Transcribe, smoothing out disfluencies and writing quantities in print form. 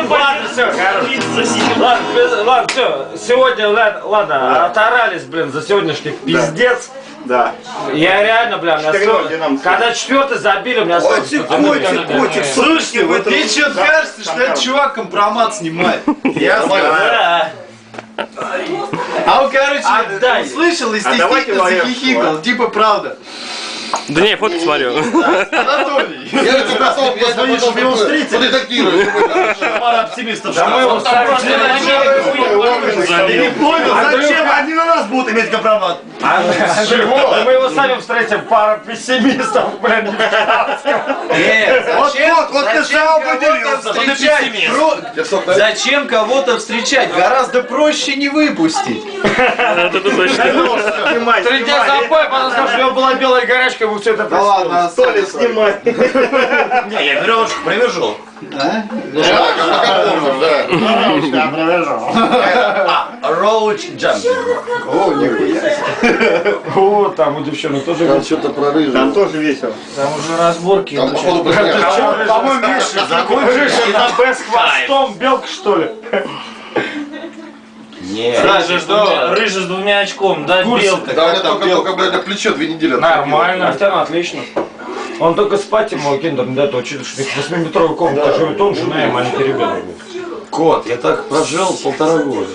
Ладно, все, ладно, все. Сегодня, ладно, оторались, блин, за сегодняшний пиздец. Да. Я реально, бля, когда четвертый забили, у меня Котик, слушайте, вот мне что-то кажется, что этот чувак компромат снимает. Я знаю. А он, короче, услышал и стеснительно захихикал, типа правда. Да не, я фотки смотрю. Анатолий. Я тебе потом позвоню, чтобы его встретить. Подредактируй. Пара оптимистов. Да мы его сами Я не понял, зачем они на нас будут иметь компромат? Чего? Мы его сами встретим, пара пессимистов, блин. Вот ты сам поделился. Зачем кого-то встречать? Гораздо проще не выпустить. Это точно. 3 дня запой, потом скажешь, что у него была белая горячка, вы все это Да ладно, Толя, снимай. Не, я веревочку привяжу. Да, привяжу. Роуч джампинг. О, нихуя. О, там у девчонок тоже Там что-то про рыжий. Там тоже весело. Там уже разборки. Там, походу, блядь. По-моему, видишь, закончишь на Б с хвостом, белка, что ли? Нет. Рыжий с 2 очком, да, белка. Да, это только, блядь, на плечо 2 недели. Нормально. Артем отлично. Он только спать ему киндом до этого, учитывая, что 8-метровая комната живет, он, жена и маленький ребенок. Кот, я так прожил 1,5 года.